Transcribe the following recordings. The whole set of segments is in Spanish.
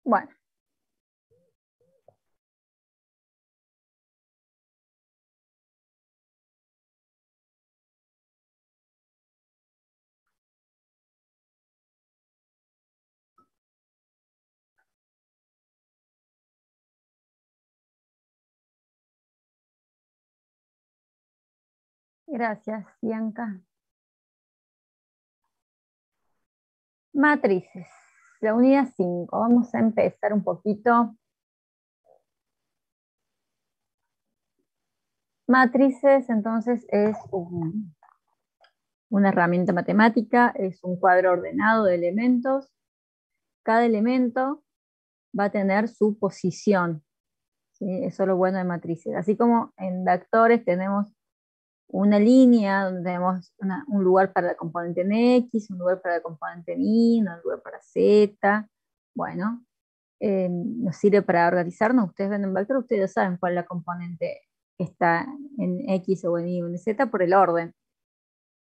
Bueno, gracias, Bianca. Matrices. La unidad 5. Vamos a empezar un poquito. Matrices, entonces, es una herramienta matemática, es un cuadro ordenado de elementos. Cada elemento va a tener su posición, ¿sí? Eso es lo bueno de matrices. Así como en vectores tenemos una línea donde tenemos un lugar para el componente en X, un lugar para el componente en Y, un lugar para Z. Bueno, nos sirve para organizarnos. Ustedes ven en vector, ustedes ya saben cuál es la componente que está en X o en Y o en Z por el orden.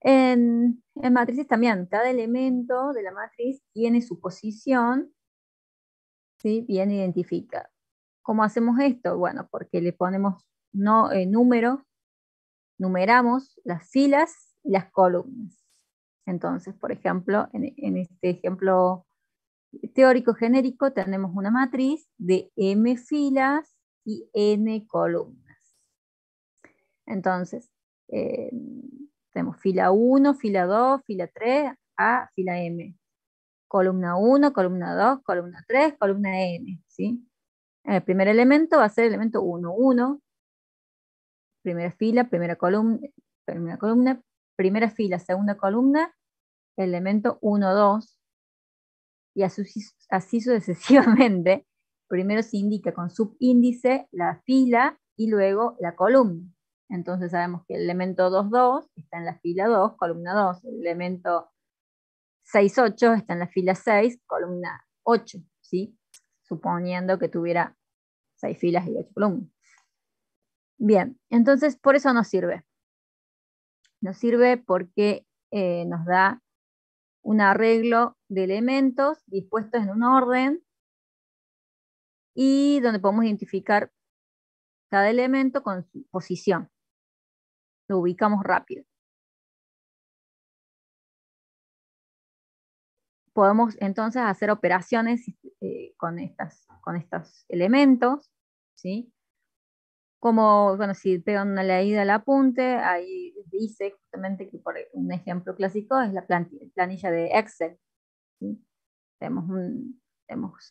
En matrices también, cada elemento de la matriz tiene su posición, ¿sí? Bien identificada. ¿Cómo hacemos esto? Bueno, porque le ponemos números, numeramos las filas y las columnas. Entonces, por ejemplo, en este ejemplo teórico genérico tenemos una matriz de m filas y n columnas. Entonces, eh, tenemos fila 1, fila 2, fila 3, a fila m. Columna 1, columna 2, columna 3, columna n, ¿sí? El primer elemento va a ser el elemento 1, 1, primera fila, primera fila, segunda columna, elemento 1, 2, y así sucesivamente. Primero se indica con subíndice la fila y luego la columna. Entonces sabemos que el elemento 2, 2 está en la fila 2, columna 2. El elemento 6, 8 está en la fila 6, columna 8, ¿sí? Suponiendo que tuviera 6 filas y 8 columnas. Bien, entonces por eso nos sirve. Nos sirve porque nos da un arreglo de elementos dispuestos en un orden y donde podemos identificar cada elemento con su posición. Lo ubicamos rápido. Podemos entonces hacer operaciones con estos elementos, ¿sí? Como, bueno, si pegan una leída al apunte, ahí dice justamente que por un ejemplo clásico es la planilla de Excel, ¿sí? Tenemos en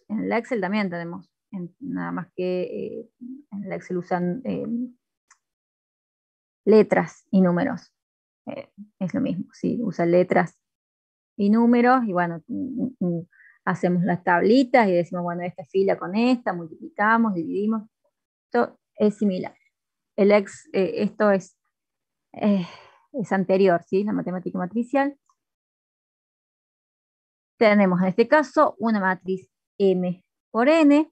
el Excel también tenemos, nada más que en el Excel usan letras y números. Es lo mismo, ¿sí? Usan letras y números y bueno, hacemos las tablitas y decimos, bueno, esta fila con esta, multiplicamos, dividimos. Esto es similar. Esto es anterior, ¿sí? La matemática matricial. Tenemos en este caso una matriz M por N.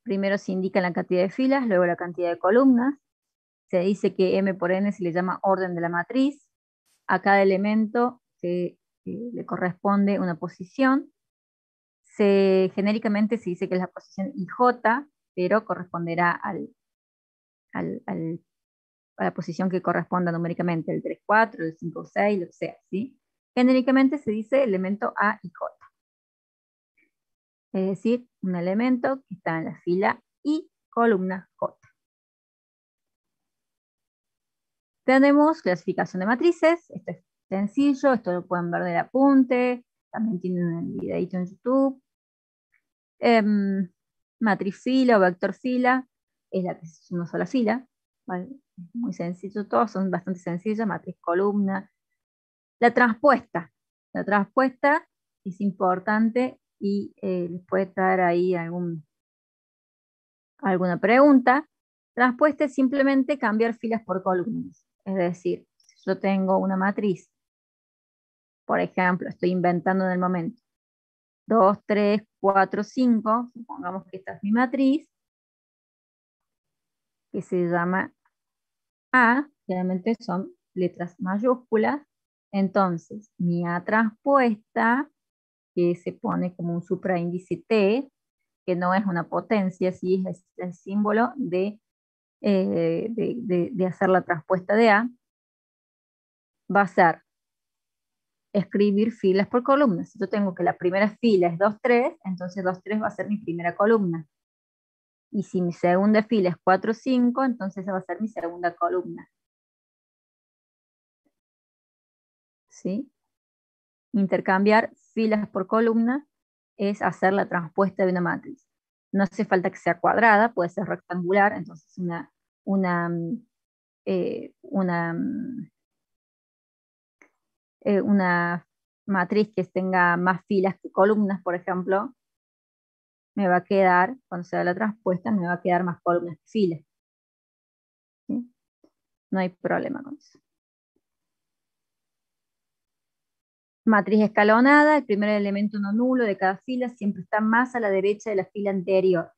Primero se indica la cantidad de filas, luego la cantidad de columnas. Se dice que M por N se le llama orden de la matriz. A cada elemento le corresponde una posición. Genéricamente se dice que es la posición IJ, pero corresponderá al, al- a la posición que corresponda numéricamente, el 3, 4, el 5, 6, lo que sea, ¿sí? Genéricamente se dice elemento A y J, es decir, un elemento que está en la fila I, columna J. Tenemos clasificación de matrices, esto es sencillo, esto lo pueden ver del apunte, también tienen un videito en YouTube. Matriz fila o vector fila es la que es una sola fila, ¿vale? Es muy sencillo, todos son bastante sencillos, matriz columna. La transpuesta es importante y les puede traer ahí alguna pregunta. Transpuesta es simplemente cambiar filas por columnas, es decir, si yo tengo una matriz, por ejemplo, estoy inventando en el momento, 2, 3, 4, 5, supongamos que esta es mi matriz, que se llama A, generalmente son letras mayúsculas, entonces mi A transpuesta que se pone como un supraíndice T, que no es una potencia, sí es el símbolo de hacer la traspuesta de A, va a ser escribir filas por columnas. Si yo tengo que la primera fila es 2, 3, entonces 2, 3 va a ser mi primera columna. Y si mi segunda fila es 4, 5, entonces esa va a ser mi segunda columna. ¿Sí? Intercambiar filas por columna es hacer la transpuesta de una matriz. No hace falta que sea cuadrada, puede ser rectangular, entonces una, una, una matriz que tenga más filas que columnas, por ejemplo, me va a quedar, cuando se da la transpuesta, me va a quedar más columnas que filas. ¿Sí? No hay problema con eso. Matriz escalonada, el primer elemento no nulo de cada fila siempre está más a la derecha de la fila anterior.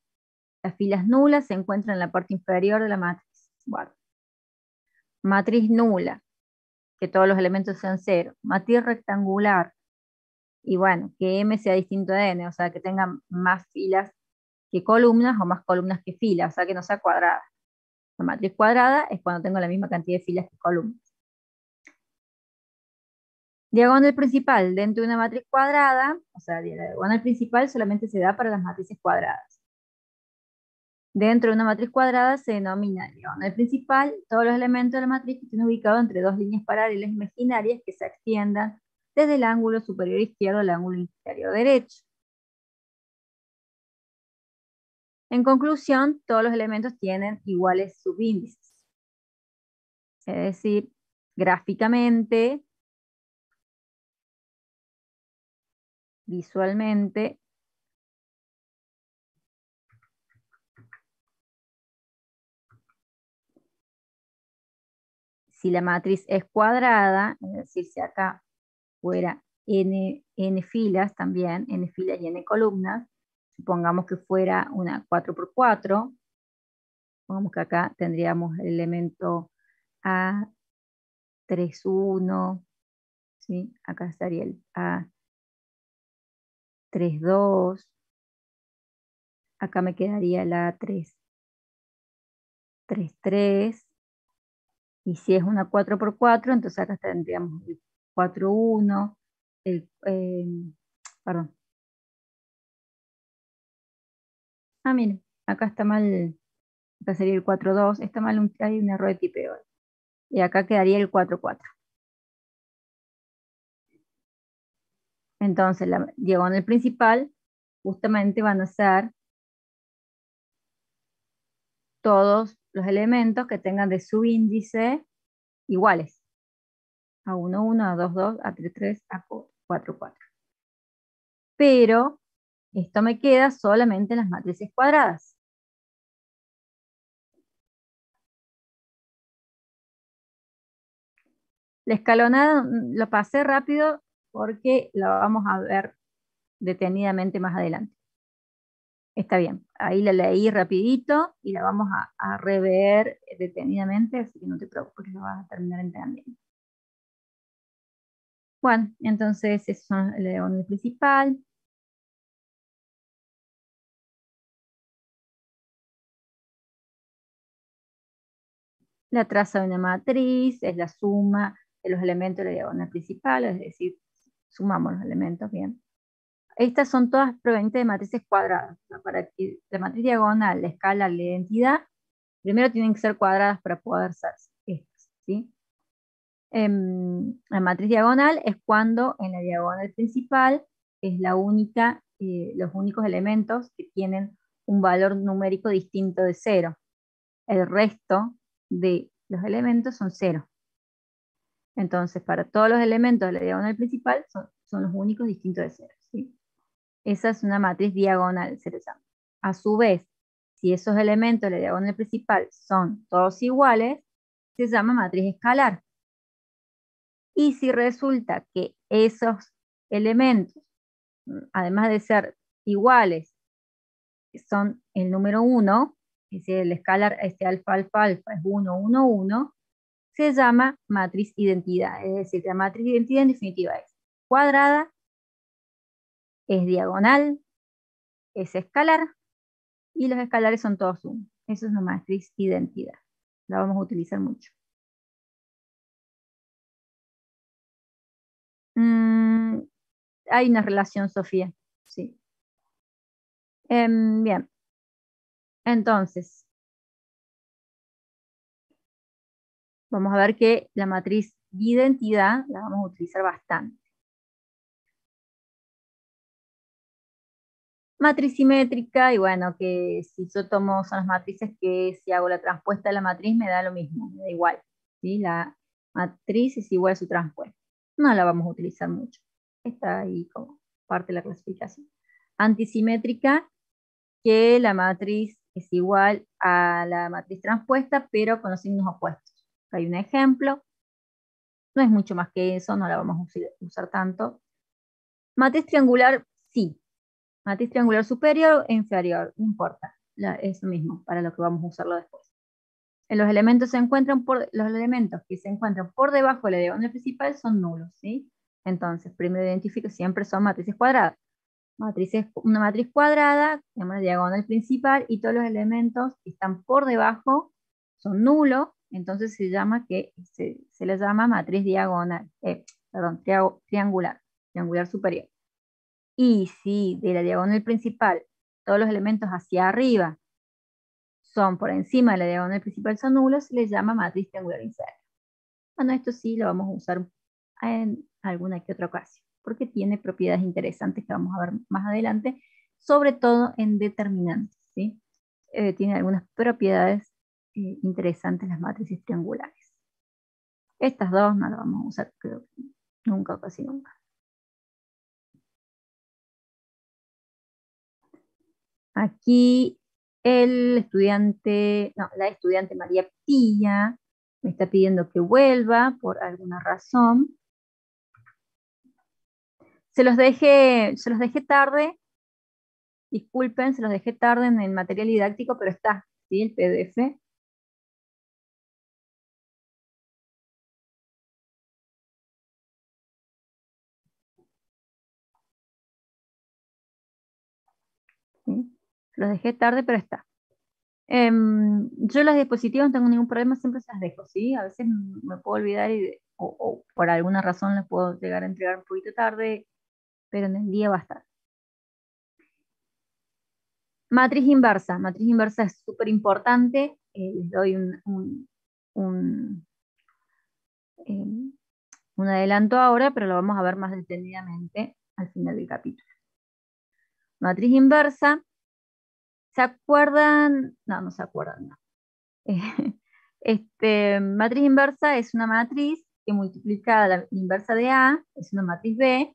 Las filas nulas se encuentran en la parte inferior de la matriz. Bueno. Matriz nula, que todos los elementos sean cero. Matriz rectangular, y bueno, que M sea distinto de N, o sea, que tenga más filas que columnas o más columnas que filas, o sea, que no sea cuadrada. La matriz cuadrada es cuando tengo la misma cantidad de filas que columnas. Diagonal principal dentro de una matriz cuadrada, o sea, la diagonal principal solamente se da para las matrices cuadradas. Dentro de una matriz cuadrada se denomina diagonal principal todos los elementos de la matriz que estén ubicados entre dos líneas paralelas imaginarias que se extiendan desde el ángulo superior izquierdo al ángulo inferior derecho. En conclusión, todos los elementos tienen iguales subíndices. Es decir, gráficamente, visualmente, si la matriz es cuadrada, es decir, si acá fuera n filas también, n filas y n columnas, supongamos que fuera una 4x4, supongamos que acá tendríamos el elemento A31, ¿sí? Acá estaría el A32, acá me quedaría el A333, y si es una 4x4, entonces acá tendríamos el 41, perdón. Miren, acá está mal, acá sería el 4.2, está mal, hay un error de tipeo. Y acá quedaría el 4.4. Entonces, la diagonal principal justamente van a ser todos los elementos que tengan de subíndice iguales. A11, A22, A33, A44. Pero esto me queda solamente en las matrices cuadradas. La escalonada lo pasé rápido porque la vamos a ver detenidamente más adelante. Está bien, ahí la leí rapidito y la vamos a rever detenidamente, así que no te preocupes, lo vas a terminar entendiendo. Bueno, entonces eso son el diagonal principal. La traza de una matriz es la suma de los elementos de la diagonal principal, es decir, sumamos los elementos, bien. Estas son todas provenientes de matrices cuadradas. O sea, para que la matriz diagonal, la escala, la identidad, primero tienen que ser cuadradas para poder ser estas, ¿sí? La matriz diagonal es cuando en la diagonal principal es la única, los únicos elementos que tienen un valor numérico distinto de 0. El resto de los elementos son 0. Entonces, para todos los elementos de la diagonal principal son los únicos distintos de 0. ¿Sí? Esa es una matriz diagonal, se le llama. A su vez, si esos elementos de la diagonal principal son todos iguales, se llama matriz escalar. Y si resulta que esos elementos, además de ser iguales, son el número 1, es decir, el escalar alfa, alfa, alfa es 1, 1, 1, se llama matriz identidad. Es decir, la matriz identidad en definitiva es cuadrada es diagonal, es escalar, y los escalares son todos 1. Eso es una matriz identidad. La vamos a utilizar mucho. Hay una relación, Sofía. Sí. Bien. Entonces, vamos a ver que la matriz de identidad la vamos a utilizar bastante. Matriz simétrica, y bueno, que si yo tomo, son las matrices que si hago la transpuesta de la matriz me da lo mismo, me da igual. ¿Sí? La matriz es igual a su transpuesta. No la vamos a utilizar mucho. Está ahí como parte de la clasificación. Antisimétrica, que la matriz es igual a la matriz transpuesta, pero con los signos opuestos. Hay un ejemplo. No es mucho más que eso, no la vamos a usar tanto. Matriz triangular, sí. Matriz triangular superior e inferior, no importa. Es lo mismo para lo que vamos a usarlo después. Los elementos los elementos que se encuentran por debajo de la diagonal principal son nulos, ¿sí? Entonces, primero identifico, siempre son matrices cuadradas. Una matriz cuadrada, tenemos la diagonal principal, y todos los elementos que están por debajo son nulos, entonces se le llama matriz diagonal, perdón, triangular superior. Y si de la diagonal principal todos los elementos hacia arriba son por encima de la diagonal principal son nulos, se les llama matriz triangular inferior. Bueno, esto sí lo vamos a usar en alguna que otra ocasión, porque tiene propiedades interesantes que vamos a ver más adelante, sobre todo en determinantes, ¿sí? Tiene algunas propiedades interesantes las matrices triangulares. Estas dos no las vamos a usar, creo que nunca, casi nunca. Aquí la estudiante María Pilla me está pidiendo que vuelva por alguna razón. Se los dejé tarde, disculpen, se los dejé tarde en el material didáctico, pero está, ¿sí? El PDF. ¿Sí? Se los dejé tarde, pero está. Yo las diapositivas no tengo ningún problema, siempre se las dejo, ¿sí? A veces me puedo olvidar o por alguna razón las puedo llegar a entregar un poquito tarde, pero en el día va a estar. Matriz inversa. Matriz inversa es súper importante. Les doy un, eh, un adelanto ahora, pero lo vamos a ver más detenidamente al final del capítulo. Matriz inversa. ¿Se acuerdan? No, no se acuerdan. No. Matriz inversa es una matriz que multiplica la inversa de A, es una matriz B,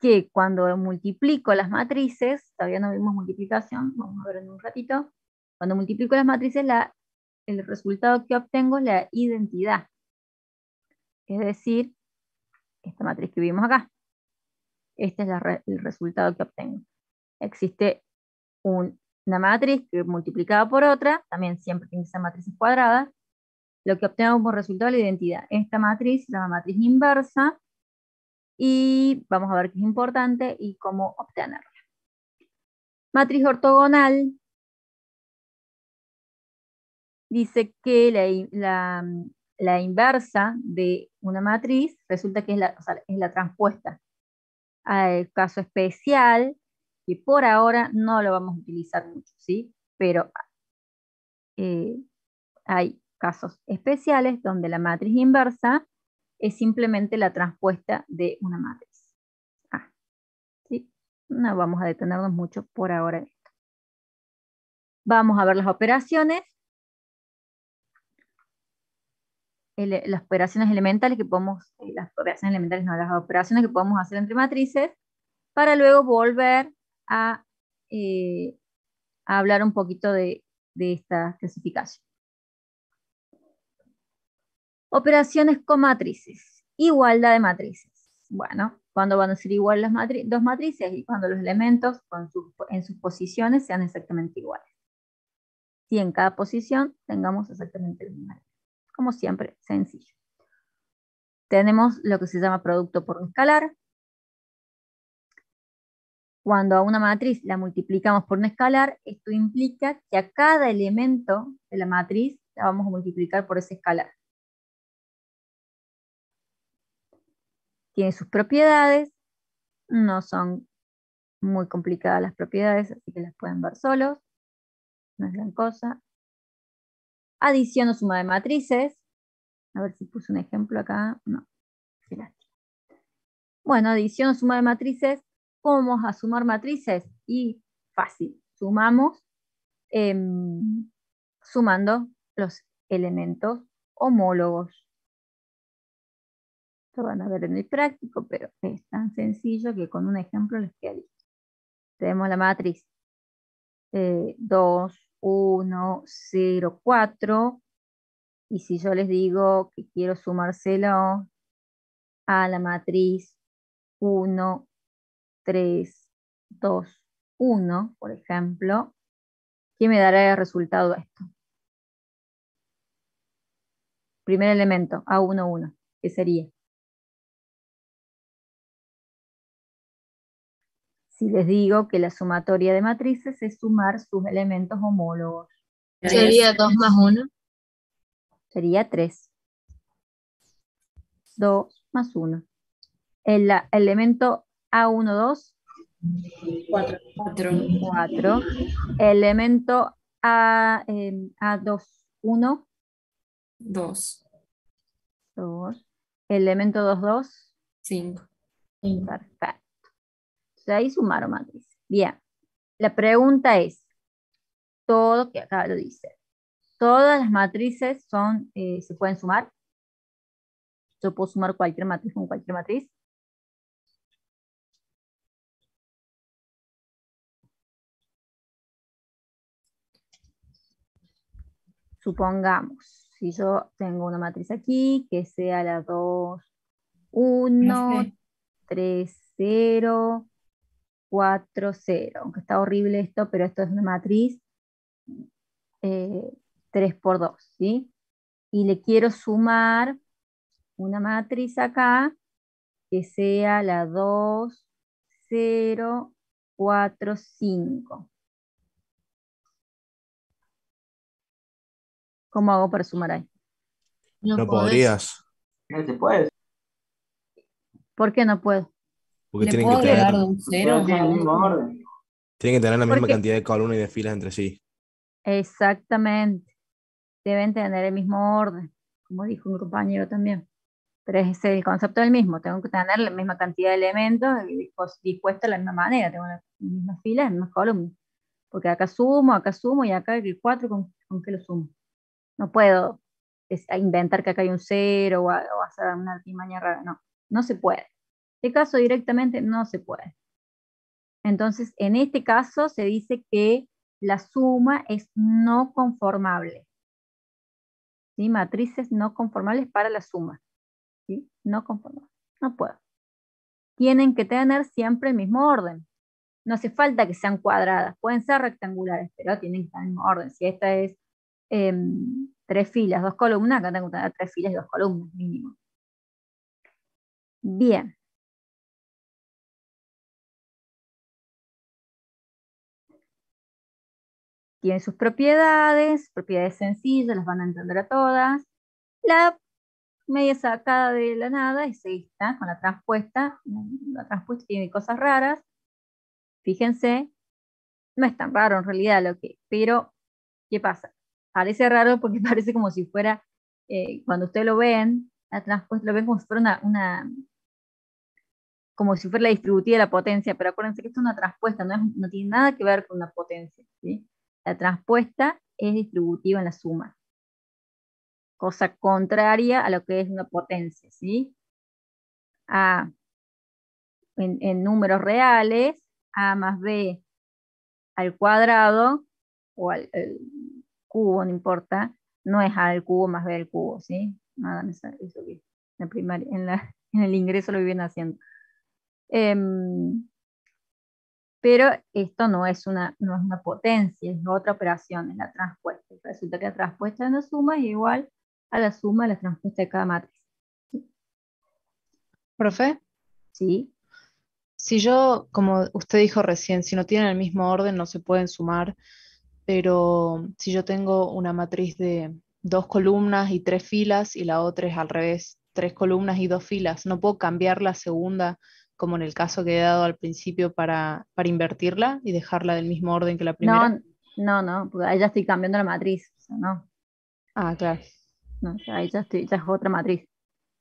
que cuando multiplico las matrices, todavía no vimos multiplicación, vamos a ver en un ratito, cuando multiplico las matrices, el resultado que obtengo es la identidad. Es decir, esta matriz que vimos acá. Este es el resultado que obtengo. Existe una matriz que multiplicada por otra, también siempre tiene que ser matrices cuadradas, lo que obtengo como resultado es la identidad. Esta matriz se llama matriz inversa, y vamos a ver qué es importante y cómo obtenerla. Matriz ortogonal dice que la inversa de una matriz resulta que es la transpuesta. Al caso especial, que por ahora no lo vamos a utilizar mucho, ¿sí? Pero hay casos especiales donde la matriz inversa es simplemente la transpuesta de una matriz. ¿Sí? No vamos a detenernos mucho por ahora en esto. Vamos a ver las operaciones. Las operaciones elementales que podemos, las operaciones elementales no, las operaciones que podemos hacer entre matrices, para luego volver eh, a hablar un poquito de esta clasificación. Operaciones con matrices. Igualdad de matrices. Bueno, cuando van a ser igual las dos matrices y cuando los elementos en sus posiciones sean exactamente iguales. Si en cada posición tengamos exactamente el mismo. Como siempre, sencillo. Tenemos lo que se llama producto por un escalar. Cuando a una matriz la multiplicamos por un escalar, esto implica que a cada elemento de la matriz la vamos a multiplicar por ese escalar. Tiene sus propiedades, no son muy complicadas las propiedades, así que las pueden ver solos, no es gran cosa. Adición o suma de matrices, a ver si puse un ejemplo acá, no, qué lástima. Bueno, adición o suma de matrices, ¿cómo vamos a sumar matrices? Y fácil, sumamos sumando los elementos homólogos. Lo van a ver en el práctico, pero es tan sencillo que con un ejemplo les queda listo. Tenemos la matriz 2, 1, 0, 4, y si yo les digo que quiero sumárselo a la matriz 1, 3, 2, 1, por ejemplo, ¿qué me dará de resultado esto? Primer elemento, A1, 1, ¿qué sería? Si les digo que la sumatoria de matrices es sumar sus elementos homólogos. Sería 2 más 1. Sería 3. 2 más 1. El elemento A1, 2, 4. 4. Elemento A2, 1, 2. 2. Elemento 2, 2. 5. Perfecto. Entonces ahí sumaron matrices. Bien. La pregunta es, todo, que acá lo dice, ¿todas las matrices se pueden sumar? Yo puedo sumar cualquier matriz con cualquier matriz. Supongamos, si yo tengo una matriz aquí, que sea la 2, 1, 3, 0, 4, 0. Aunque está horrible esto, pero esto es una matriz 3 por 2, ¿sí? Y le quiero sumar una matriz acá, que sea la 2, 0, 4, 5. ¿Cómo hago para sumar ahí? No No podés. podrías, No se puede. ¿Por qué no puedo? porque ¿Le tienen puedo que tener, agregar un Porque 0 no tiene a el mismo uno? orden. tienen que tener la misma Porque cantidad de columnas y de filas entre sí. exactamente, deben tener el mismo orden, como dijo un compañero también. Pero es el concepto del mismo, tengo que tener la misma cantidad de elementos dispuestos de la misma manera, tengo las mismas filas, las mismas columnas. Porque acá sumo y acá el 4 ¿con qué lo sumo? No puedo inventar que acá hay un cero o hacer una artimaña rara, no, no se puede. En este caso directamente no se puede. Entonces, en este caso se dice que la suma es no conformable. ¿Sí? Matrices no conformables para la suma. ¿Sí? No conformables. No puedo. Tienen que tener siempre el mismo orden. No hace falta que sean cuadradas, pueden ser rectangulares, pero tienen que estar en el mismo orden. Si esta es 3 filas, 2 columnas, acá tengo que tener 3 filas y 2 columnas mínimo. Bien. Tiene sus propiedades sencillas, las van a entender a todas. La media sacada de la nada es esta, con la transpuesta. La transpuesta tiene cosas raras. Fíjense, no es tan raro en realidad pero ¿qué pasa? Parece raro porque parece como si fuera, cuando ustedes lo ven, la transpuesta lo ven como si fuera como si fuera la distributiva de la potencia, pero acuérdense que esto es una transpuesta, no tiene nada que ver con una potencia, ¿sí? La transpuesta es distributiva en la suma, cosa contraria a lo que es una potencia, ¿sí? A, en números reales, a más b al cuadrado, o al cubo, no importa, no es a al cubo más b al cubo, ¿sí? Nada, eso que en el ingreso lo viven haciendo. Pero esto no es una potencia, es otra operación, es la transpuesta. Resulta que la transpuesta de una suma es igual a la suma de la transpuesta de cada matriz. Profe, ¿Sí? Si yo, como usted dijo recién, si no tienen el mismo orden no se pueden sumar, pero si yo tengo una matriz de 2 columnas y 3 filas y la otra es al revés, 3 columnas y 2 filas, ¿no puedo cambiar la segunda como en el caso que he dado al principio para invertirla y dejarla del mismo orden que la primera? No, no, porque ahí ya estoy cambiando la matriz. O sea, no, Ah, claro, no, ahí ya es otra matriz.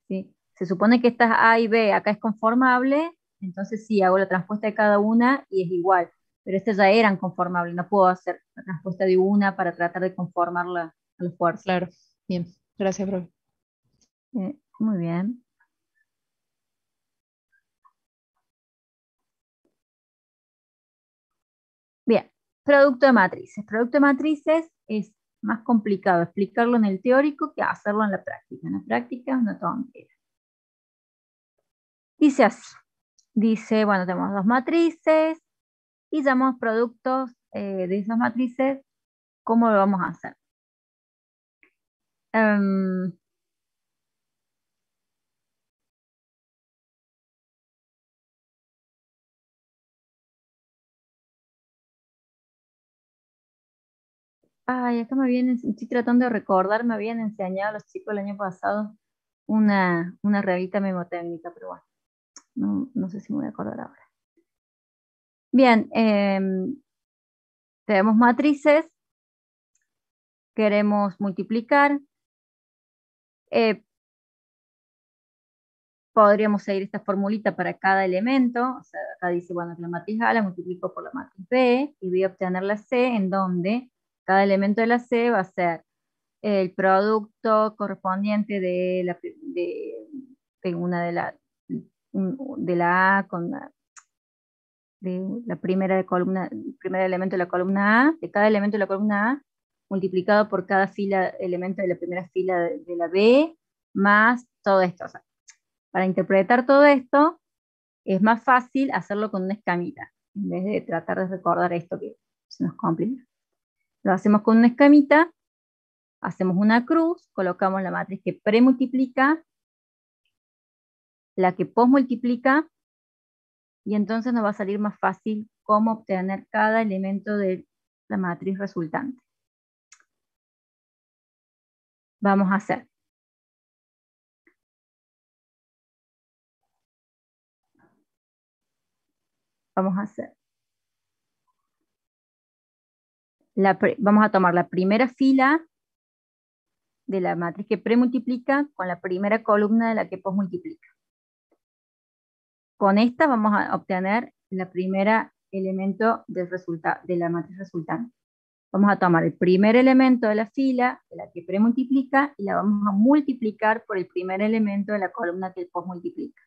¿Sí? Se supone que estas A y B acá es conformable, entonces sí, hago la transpuesta de cada una y es igual. Pero estas ya eran conformables, no puedo hacer la transpuesta de una para tratar de conformarla a la fuerza. claro. Bien, gracias, profe. Muy bien. Bien, producto de matrices. Producto de matrices es más complicado explicarlo en el teórico que hacerlo en la práctica. En la práctica es una tontera. Dice así. Dice, bueno, tenemos dos matrices y llamamos productos de esas matrices. ¿Cómo lo vamos a hacer? Em, Ay, acá me vienen, estoy tratando de recordar, me habían enseñado a los chicos el año pasado una revista memotécnica, pero bueno, no sé si me voy a acordar ahora. Bien, tenemos matrices, queremos multiplicar, eh, podríamos seguir esta formulita para cada elemento, o sea, acá dice, bueno, la matriz A la multiplico por la matriz B y voy a obtener la C, en donde cada elemento de la C va a ser el producto correspondiente de una de la A con de la primera columna, el primer elemento de la columna A, de cada elemento de la columna A, multiplicado por cada fila, elemento de la primera fila de la B, más todo esto. O sea, para interpretar todo esto, es más fácil hacerlo con una escamita, en vez de tratar de recordar esto que se nos complica. Lo hacemos con una escamita, hacemos una cruz, colocamos la matriz que premultiplica, la que posmultiplica, y entonces nos va a salir más fácil cómo obtener cada elemento de la matriz resultante. Vamos a hacer. Vamos a hacer. Vamos a tomar la primera fila de la matriz que premultiplica con la primera columna de la que posmultiplica. Con esta vamos a obtener la primera elemento de la matriz resultante. Vamos a tomar el primer elemento de la fila de la que premultiplica y la vamos a multiplicar por el primer elemento de la columna que posmultiplica.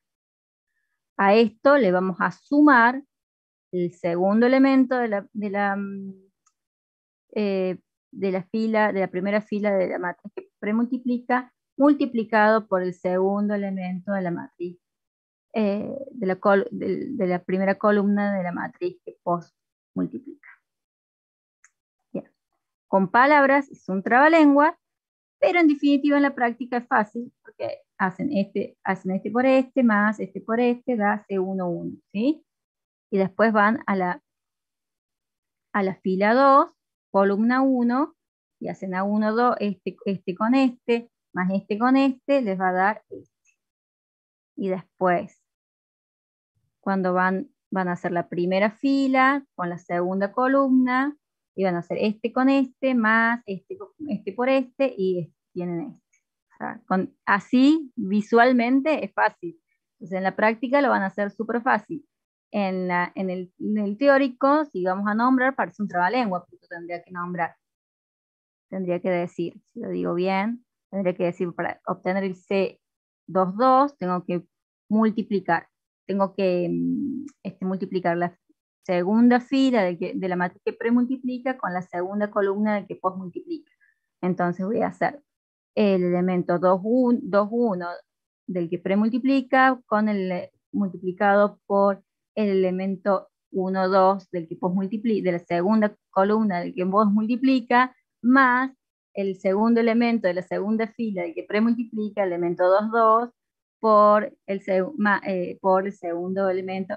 A esto le vamos a sumar el segundo elemento de la fila, de la primera fila de la matriz que premultiplica, multiplicado por el segundo elemento de la matriz, de la primera columna de la matriz que postmultiplica. Bien. Con palabras es un trabalengua, pero en definitiva en la práctica es fácil, porque hacen este más este por este, da C1, 1, ¿sí? Y después van a la fila 2, columna 1, y hacen A1, 2, este con este, más este con este, les va a dar este. Y después, cuando van a hacer la primera fila con la segunda columna, y van a hacer este con este, más este por este, y tienen este. O sea, así visualmente es fácil. Entonces en la práctica lo van a hacer súper fácil. En el teórico, si vamos a nombrar, parece un trabalengua, porque tendría que nombrar. Tendría que decir, si lo digo bien, tendría que decir, para obtener el C22, tengo que multiplicar. Tengo que multiplicar la segunda fila de la matriz que premultiplica con la segunda columna del que postmultiplica. Entonces voy a hacer el elemento 2, 1 del que premultiplica con el multiplicado por el elemento 1, 2 del que postmultiplica, de la segunda columna del que postmultiplica, más el segundo elemento de la segunda fila del que premultiplica, el elemento 2, 2, por el segundo elemento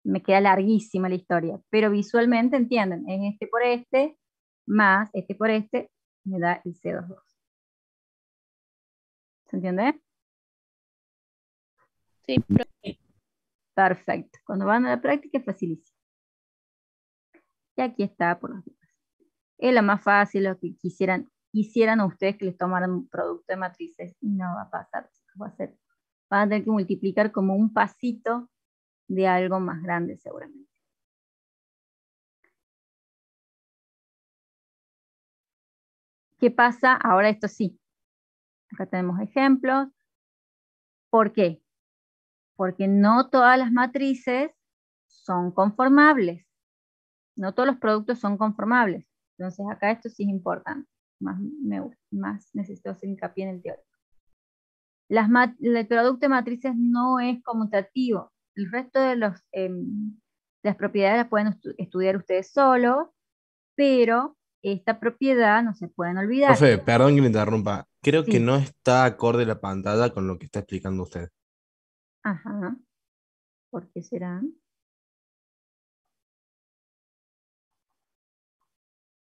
me queda larguísima la historia, pero visualmente entienden, es este por este, más este por este, me da el C22. ¿Se entiende? Sí, Perfecto. Cuando van a la práctica es facilísimo. Y aquí está por las dudas. Es lo más fácil, lo que quisieran a ustedes que les tomaran un producto de matrices y no va a pasar. Van a tener que multiplicar como un pasito de algo más grande seguramente. ¿Qué pasa? Ahora esto sí. Acá tenemos ejemplos. ¿Por qué? Porque no todas las matrices son conformables. No todos los productos son conformables. Entonces acá esto sí es importante. Más necesito hacer hincapié en el teórico. El producto de matrices no es conmutativo. El resto de las propiedades las pueden estudiar ustedes solos, pero esta propiedad no se pueden olvidar. Profe, perdón que me interrumpa. Creo que Sí. no está acorde la pantalla con lo que está explicando usted. Ajá. ¿Por qué será?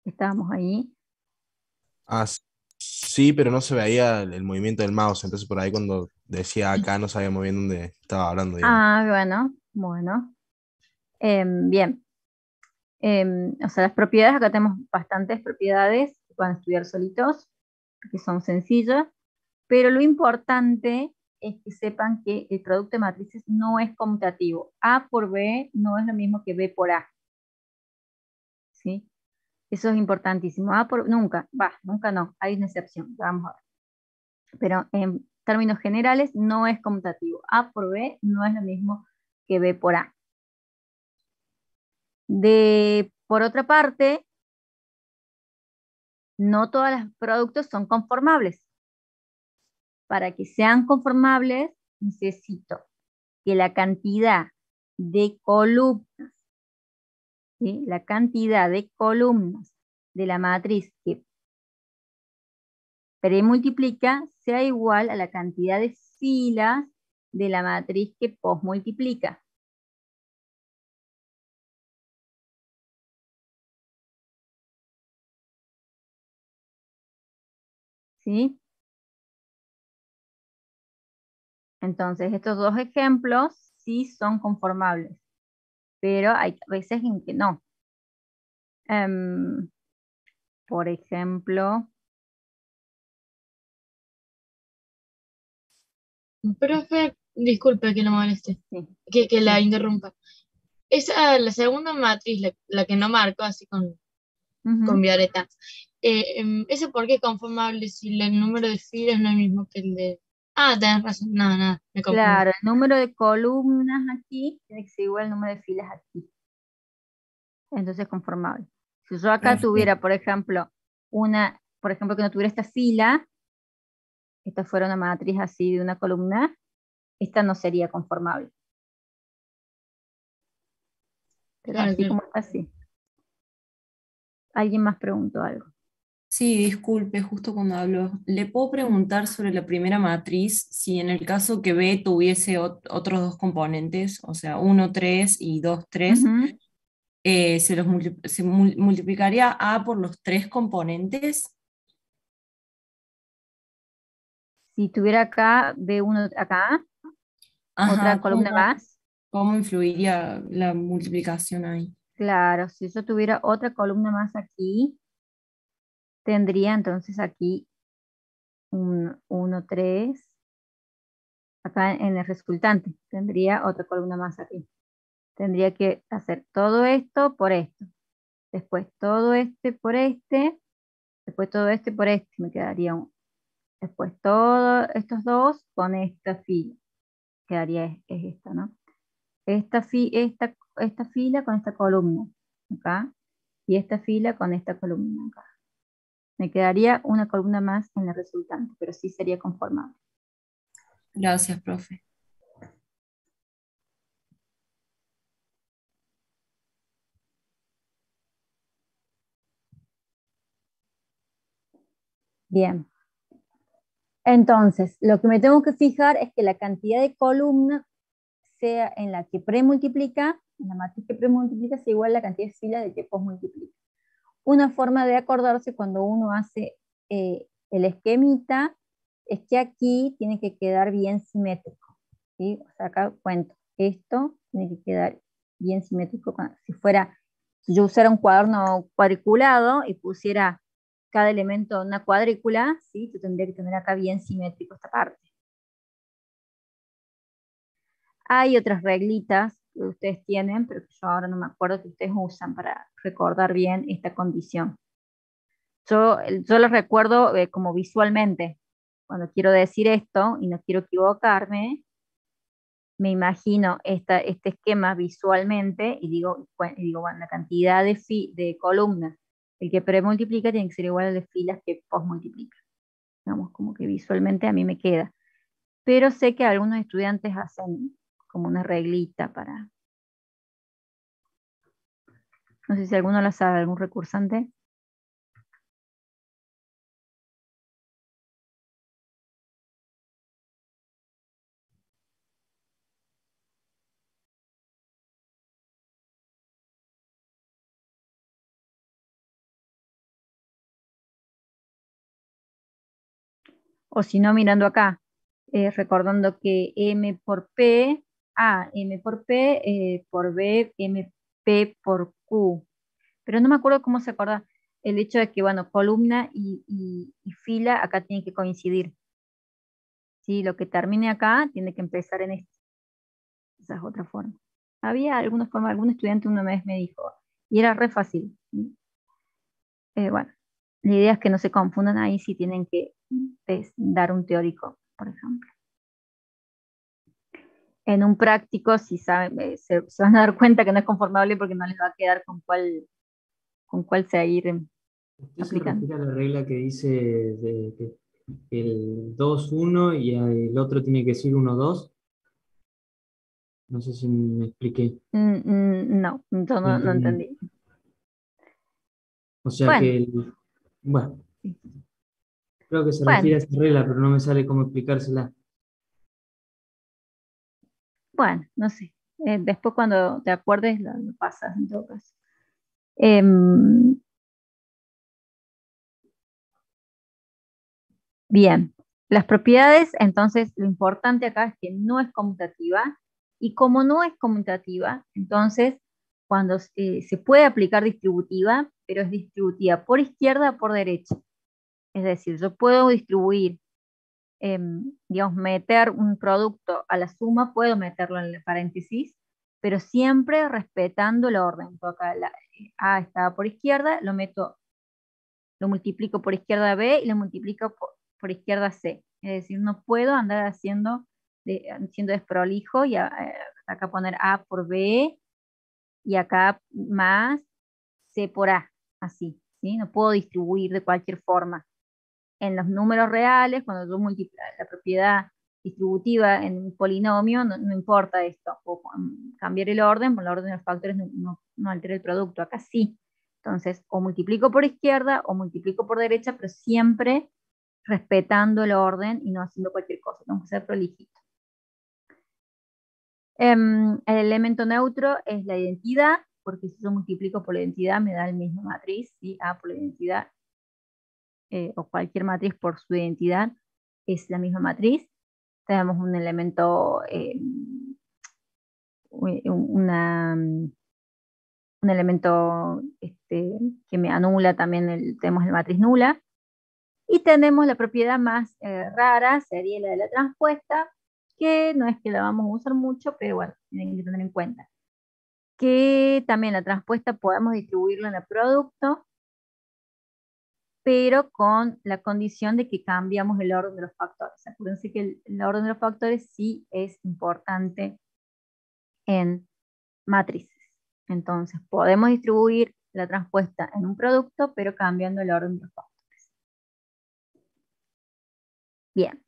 Estábamos ahí. Ah, sí, pero no se veía el movimiento del mouse. Entonces por ahí cuando decía acá no sabía muy bien dónde estaba hablando, digamos. Ah, bueno. Bien. O sea, las propiedades, acá tenemos bastantes propiedades que pueden estudiar solitos, que son sencillas, pero lo importante es que sepan que el producto de matrices no es conmutativo. A por B no es lo mismo que B por A. ¿Sí? Eso es importantísimo. Nunca no, hay una excepción, vamos a ver. Pero en términos generales no es conmutativo. A por B no es lo mismo que B por A. Por otra parte, no todos los productos son conformables. Para que sean conformables, necesito que la cantidad de columnas, ¿sí? La cantidad de columnas de la matriz que premultiplica sea igual a la cantidad de filas de la matriz que posmultiplica. ¿Sí? Entonces, estos dos ejemplos sí son conformables, pero hay veces en que no. Por ejemplo, profe, disculpe que lo moleste, sí, que la sí. interrumpa. Esa, la segunda matriz, la que no marco así con Ujú. violeta, ¿eso por qué es conformable si el número de filas no es el mismo que el de... Ah, tenés razón, nada, me confundí. Claro, el número de columnas aquí tiene que ser igual al número de filas aquí. Entonces es conformable. Si yo acá Perfecto. tuviera, por ejemplo, que no tuviera esta fila, esta fuera una matriz así de una columna, esta no sería conformable. Pero Claro, así claro. como está así. ¿Alguien más preguntó algo? Sí, disculpe, justo cuando hablo, ¿le puedo preguntar sobre la primera matriz si en el caso que B tuviese otros dos componentes, o sea, 1, 3 y 2, 3, Ujú. multiplicaría A por los tres componentes? Si tuviera acá B1 acá, otra Ajá, columna más, ¿cómo influiría la multiplicación ahí? claro, si yo tuviera otra columna más aquí, tendría entonces aquí un 1, 3, acá en el resultante, tendría otra columna más aquí. Tendría que hacer todo esto por esto, después todo este por este, después todo este por este, me quedaría después todos estos dos con esta fila, quedaría es esta, ¿no? Esta fila con esta columna, acá, y esta fila con esta columna acá. Me quedaría una columna más en el resultante, pero sí sería conformable. Gracias, profe. Bien. Entonces, lo que me tengo que fijar es que la cantidad de columnas sea en la que premultiplica, en la matriz que premultiplica sea igual a la cantidad de filas de que posmultiplica. Una forma de acordarse cuando uno hace el esquemita es que aquí tiene que quedar bien simétrico, ¿sí? O sea, acá cuento, esto tiene que quedar bien simétrico. Si yo usara un cuaderno cuadriculado y pusiera cada elemento en una cuadrícula, ¿sí? Yo tendría que tener acá bien simétrico esta parte. Hay otras reglitas que ustedes tienen, pero que yo ahora no me acuerdo, que ustedes usan para recordar bien esta condición. Yo lo recuerdo como visualmente. Cuando quiero decir esto y no quiero equivocarme, me imagino este esquema visualmente y digo, bueno, la cantidad de columnas, el que premultiplica tiene que ser igual al de filas que posmultiplica. Digamos, como que visualmente a mí me queda. Pero sé que algunos estudiantes hacen como una reglita para... No sé si alguno la sabe, algún recursante. O si no, mirando acá, recordando que M por P, M por P, por B, MP por Q. Pero no me acuerdo cómo se acuerda el hecho de que, bueno, columna y fila acá tienen que coincidir. ¿Sí? Lo que termine acá tiene que empezar en esto. Esa es otra forma. Había alguna forma, algún estudiante una vez me dijo, y era re fácil. ¿Sí? Bueno, la idea es que no se confundan ahí si tienen que dar un teórico, por ejemplo. En un práctico, si saben, se van a dar cuenta que no es conformable porque no les va a quedar con cuál seguir ¿Usted se aplicando. refiere a la regla que dice que el 2-1 y el otro tiene que ser 1-2? No sé si me expliqué. No, yo no entendí. O sea Bueno, que, bueno, creo que se refiere bueno, a esa regla, pero no me sale cómo explicársela. bueno, no sé. Después cuando te acuerdes lo pasas en todo caso. Em, Bien, las propiedades, entonces lo importante acá es que no es conmutativa y como no es conmutativa, entonces cuando se puede aplicar distributiva, pero es distributiva por izquierda o por derecha. Es decir, yo puedo distribuir, digamos, meter un producto a la suma, puedo meterlo en el paréntesis, pero siempre respetando el orden. Acá A estaba por izquierda, lo multiplico por izquierda B y lo multiplico por izquierda C. Es decir, no puedo andar siendo desprolijo y acá poner A por B y acá más C por A, así, ¿sí? No puedo distribuir de cualquier forma. En los números reales, cuando yo multiplico la propiedad distributiva en un polinomio, no importa esto. Puedo cambiar el orden, por el orden de los factores no altera el producto. Acá sí. Entonces, o multiplico por izquierda o multiplico por derecha, pero siempre respetando el orden y no haciendo cualquier cosa. Tengo que ser prolijito. El elemento neutro es la identidad, porque si yo multiplico por la identidad me da la misma matriz, ¿sí? A por la identidad o cualquier matriz por su identidad es la misma matriz. Tenemos un elemento, un elemento que me anula también, tenemos la matriz nula. Y tenemos la propiedad más rara, sería la de la transpuesta, que no es que la vamos a usar mucho, pero bueno, tienen que tener en cuenta. Que también la transpuesta podemos distribuirla en el producto, pero con la condición de que cambiamos el orden de los factores. Acuérdense que el orden de los factores sí es importante en matrices. Entonces, podemos distribuir la transpuesta en un producto, pero cambiando el orden de los factores. Bien.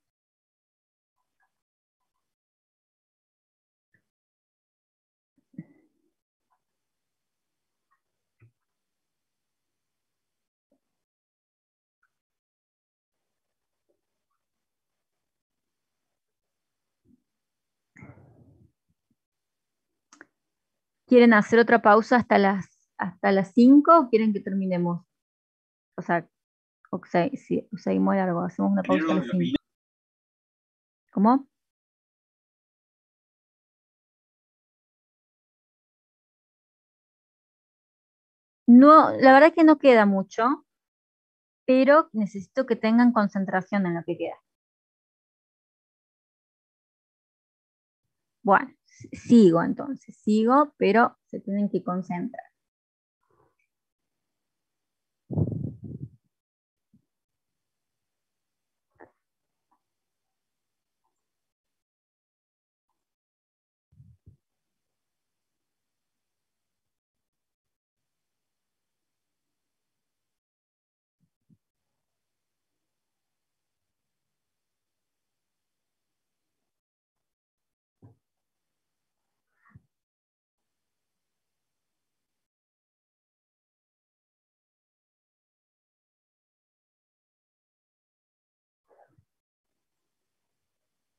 ¿Quieren hacer otra pausa hasta las 5 o quieren que terminemos? O sea, o seguimos largo, hacemos una pausa a las 5. ¿Cómo? No, la verdad que no queda mucho, pero necesito que tengan concentración en lo que queda. Bueno, sigo entonces, sigo, pero se tienen que concentrar.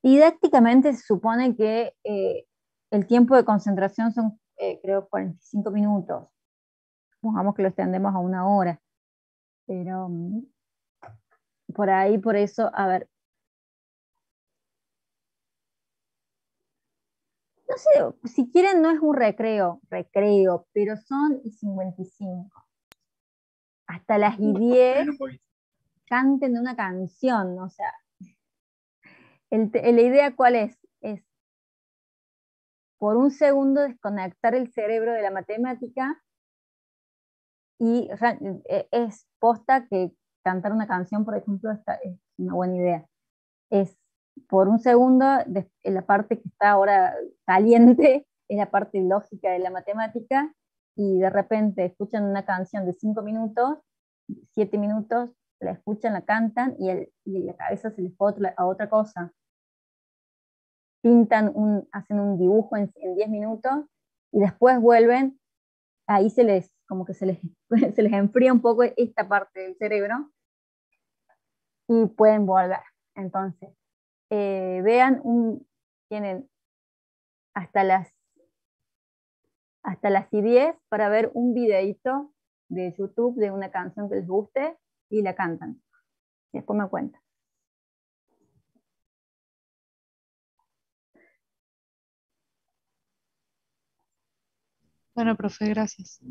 Didácticamente se supone que el tiempo de concentración son, creo, 45 minutos. Supongamos que lo extendemos a 1 hora. Pero por ahí, por eso, a ver. No sé, si quieren no es un recreo, pero son y 55. Hasta las y 10 canten una canción, o sea, la idea ¿cuál es? Es por un segundo desconectar el cerebro de la matemática y o sea, es posta que cantar una canción, por ejemplo, es una buena idea. Es por un segundo, en la parte que está ahora caliente, es la parte lógica de la matemática, y de repente escuchan una canción de 5 minutos, 7 minutos, la escuchan, la cantan, y la cabeza se les fue a otra cosa. Hacen un dibujo en 10 minutos, y después vuelven, ahí como que se les, se les enfría un poco esta parte del cerebro, y pueden volver. Entonces, vean, tienen hasta las y 10 para ver un videito de YouTube de una canción que les guste y la cantan. Después me cuentan. Bueno, profe, gracias.